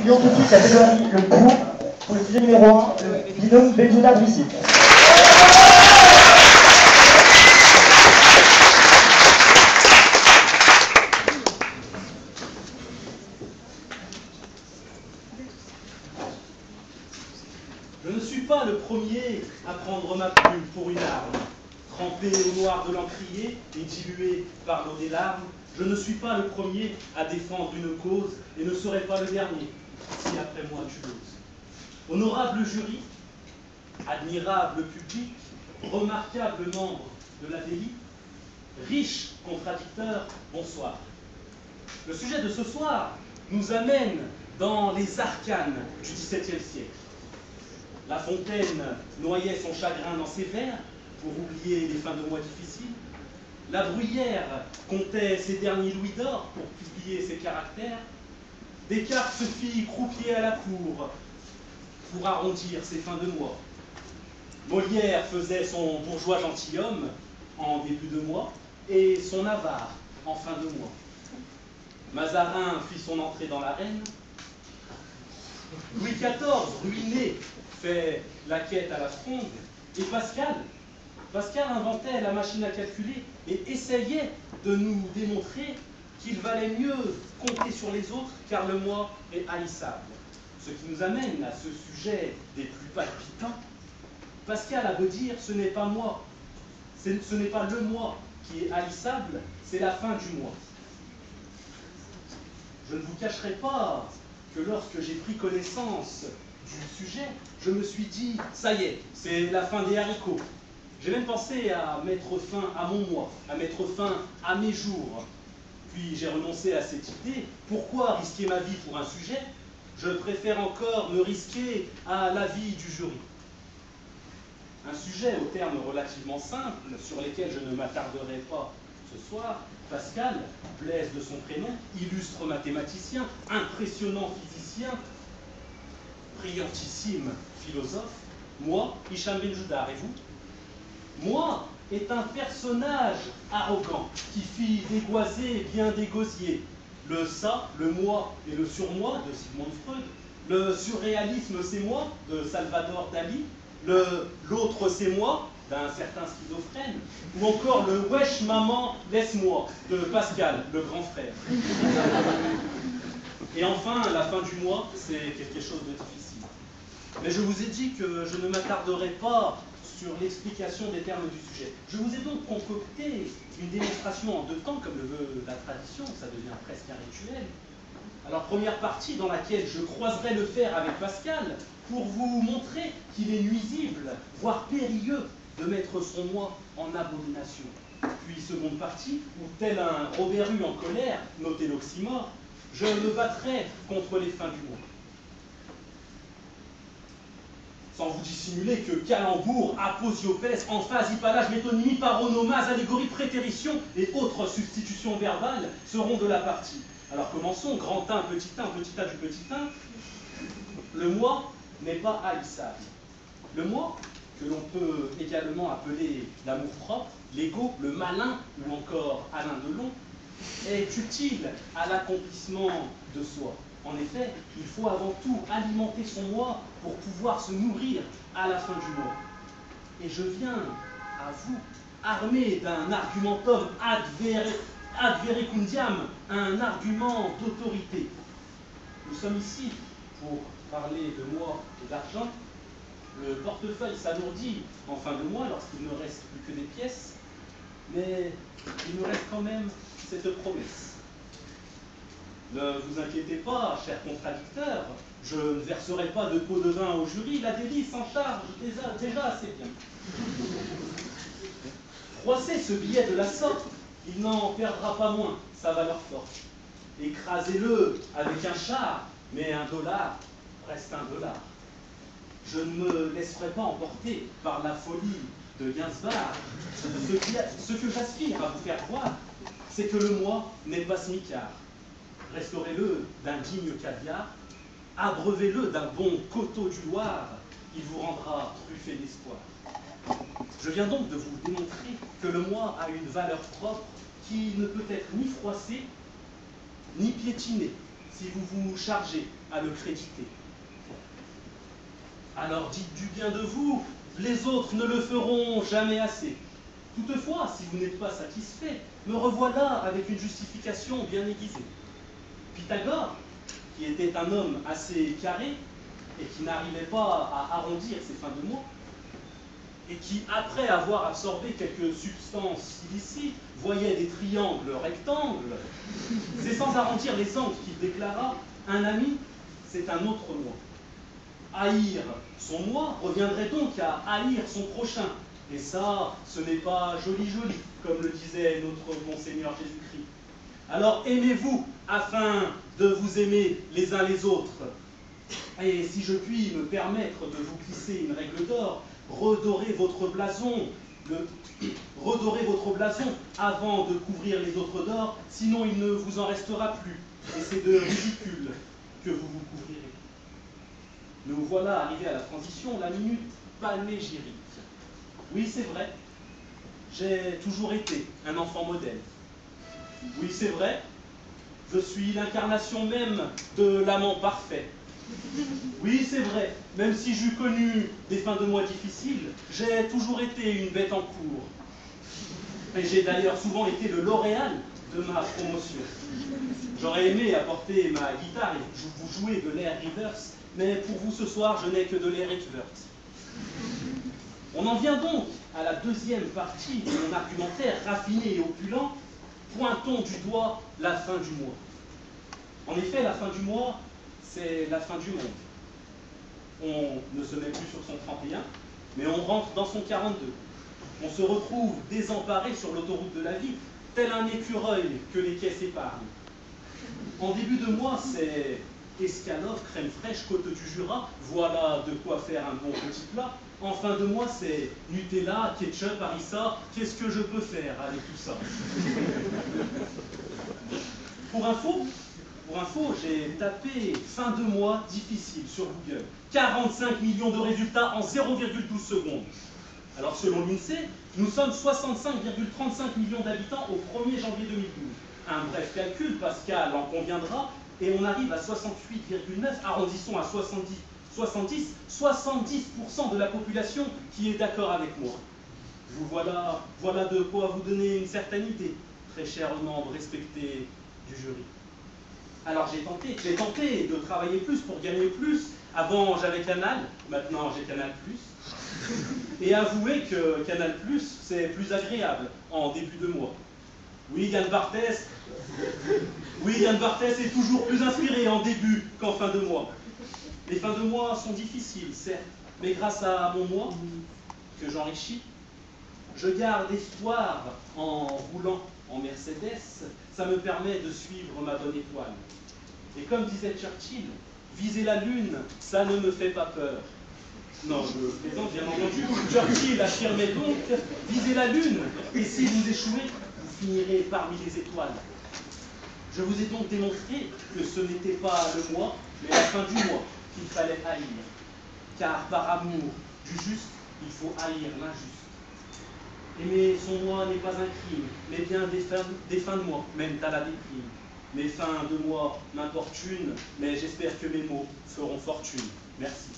accueillons tout de suite la Bédoirie, le groupe, pour le sujet numéro 1, le binôme Benjouna-Brissi. Je ne suis pas le premier à prendre ma plume pour une arme. Trempé au noir de l'encrier et dilué par l'eau des larmes, je ne suis pas le premier à défendre une cause et ne serai pas le dernier, si après moi tu l'oses. Honorable jury, admirable public, remarquable membre de la délit, riche contradicteur, bonsoir. Le sujet de ce soir nous amène dans les arcanes du XVIIe siècle. La Fontaine noyait son chagrin dans ses vers pour oublier les fins de mois difficiles. La Bruyère comptait ses derniers louis d'or pour publier ses caractères. Descartes se fit croupier à la cour pour arrondir ses fins de mois. Molière faisait son bourgeois gentilhomme en début de mois et son avare en fin de mois. Mazarin fit son entrée dans l'arène. Louis XIV, ruiné, fait la quête à la fronde. Et Pascal inventait la machine à calculer et essayait de nous démontrer qu'il valait mieux compter sur les autres car le moi est haïssable. Ce qui nous amène à ce sujet des plus palpitants. Pascal a beau dire ce n'est pas moi, ce n'est pas le moi qui est haïssable, c'est la fin du mois. Je ne vous cacherai pas que lorsque j'ai pris connaissance du sujet, je me suis dit, ça y est, c'est la fin des haricots. J'ai même pensé à mettre fin à mon moi, à mettre fin à mes jours. Puis j'ai renoncé à cette idée. Pourquoi risquer ma vie pour un sujet? Je préfère encore me risquer à l'avis du jury. Un sujet aux termes relativement simples, sur lesquels je ne m'attarderai pas ce soir. Pascal, Blaise de son prénom, illustre mathématicien, impressionnant physicien, brillantissime philosophe. Moi, Hicham Benjoudar, et vous? Moi est un personnage arrogant qui fit dégoiser bien dégosier le ça, le moi et le surmoi de Sigmund Freud, le surréalisme c'est moi de Salvador Dali, l'autre c'est moi d'un certain schizophrène, ou encore le wesh maman laisse-moi de Pascal, le grand frère. Et enfin, la fin du mois, c'est quelque chose de difficile. Mais je vous ai dit que je ne m'attarderai pas sur l'explication des termes du sujet. Je vous ai donc concocté une démonstration en deux temps, comme le veut la tradition, ça devient presque un rituel. Alors, première partie dans laquelle je croiserai le fer avec Pascal pour vous montrer qu'il est nuisible, voire périlleux, de mettre son moi en abomination. Puis, seconde partie, où tel un Robert Hue en colère, notez l'oxymore, je me battrai contre les fins du mois. Sans vous dissimuler que calembour, aposiopèse, emphase, hypallage, métonymie, paronomase, allégorie, prétérition et autres substitutions verbales seront de la partie. Alors commençons, grand 1, petit a du petit 1. Le moi n'est pas haïssable. Le moi, que l'on peut également appeler l'amour-propre, l'ego, le malin ou encore Alain Delon, est utile à l'accomplissement de soi. En effet, il faut avant tout alimenter son moi pour pouvoir se nourrir à la fin du mois. Et je viens à vous, armé d'un argumentum ad verecundiam, un argument d'autorité. Nous sommes ici pour parler de moi et d'argent. Le portefeuille s'alourdit en fin de mois lorsqu'il ne reste plus que des pièces, mais il me reste quand même cette promesse. Ne vous inquiétez pas, cher contradicteur, je ne verserai pas de pot de vin au jury, la délice s'en charge déjà assez bien. Froissez ce billet de la sorte, il n'en perdra pas moins sa valeur forte. Écrasez-le avec un char, mais $1 reste $1. Je ne me laisserai pas emporter par la folie de Gainsbourg. Ce que j'aspire à vous faire croire, c'est que le moi n'est pas smicard. Restaurez-le d'un digne caviar, abreuvez-le d'un bon coteau du Loir, il vous rendra truffé d'espoir. Je viens donc de vous démontrer que le moi a une valeur propre qui ne peut être ni froissée, ni piétinée, si vous vous chargez à le créditer. Alors dites du bien de vous, les autres ne le feront jamais assez. Toutefois, si vous n'êtes pas satisfait, me revoilà avec une justification bien aiguisée. Pythagore, qui était un homme assez carré et qui n'arrivait pas à arrondir ses fins de mois, et qui, après avoir absorbé quelques substances illicites, voyait des triangles rectangles, c'est sans arrondir les angles qu'il déclara « Un ami, c'est un autre moi ». Haïr son moi reviendrait donc à haïr son prochain. Et ça, ce n'est pas joli, comme le disait notre bon Seigneur Jésus-Christ. Alors aimez-vous afin de vous aimer les uns les autres. Et si je puis me permettre de vous glisser une règle d'or, redorez votre blason avant de couvrir les autres d'or, sinon il ne vous en restera plus. Et c'est de ridicule que vous vous couvrirez. Nous voilà arrivés à la transition, la minute panégyrique. Oui, c'est vrai, j'ai toujours été un enfant modèle. Oui, c'est vrai, je suis l'incarnation même de l'amant parfait. Oui, c'est vrai, même si j'eus connu des fins de mois difficiles, j'ai toujours été une bête en cours. Et j'ai d'ailleurs souvent été le lauréat de ma promotion. J'aurais aimé apporter ma guitare et vous jouer de l'air reverse, mais pour vous ce soir, je n'ai que de l'air reverse. On en vient donc à la deuxième partie de mon argumentaire raffiné et opulent. Pointons du doigt la fin du mois. En effet, la fin du mois, c'est la fin du monde. On ne se met plus sur son 31, mais on rentre dans son 42. On se retrouve désemparé sur l'autoroute de la vie, tel un écureuil que les caisses épargnent. En début de mois, c'est escalope, crème fraîche, côte du Jura, voilà de quoi faire un bon petit plat. En fin de mois, c'est Nutella, ketchup, harissa, qu'est-ce que je peux faire avec tout ça? Pour info, j'ai tapé fin de mois difficile sur Google. 45 millions de résultats en 0,12 secondes. Alors selon l'INSEE, nous sommes 65,35 millions d'habitants au 1er janvier 2012. Un bref calcul, Pascal en conviendra, et on arrive à 68,9, arrondissons à 70% de la population qui est d'accord avec moi. Voilà de quoi vous donner une certaine idée, très chers membres respectés du jury. Alors j'ai tenté de travailler plus pour gagner plus. Avant j'avais Canal, maintenant j'ai Canal+. Et avouez que Canal+, c'est plus agréable en début de mois. Oui, Yann Barthès est toujours plus inspiré en début qu'en fin de mois. Les fins de mois sont difficiles, certes, mais grâce à mon moi, que j'enrichis, je garde espoir en roulant en Mercedes, ça me permet de suivre ma bonne étoile. Et comme disait Churchill, viser la lune, ça ne me fait pas peur. Non, je plaisante bien entendu. Churchill affirmait donc, visez la lune, et si vous échouez, vous finirez parmi les étoiles. Je vous ai donc démontré que ce n'était pas le mois, mais la fin du mois qu'il fallait haïr. Car par amour du juste, il faut haïr l'injuste. Aimer son mois n'est pas un crime, mais bien des fins de mois mènent à la déprime. Mes fins de mois m'importunent, mais j'espère que mes mots feront fortune. Merci.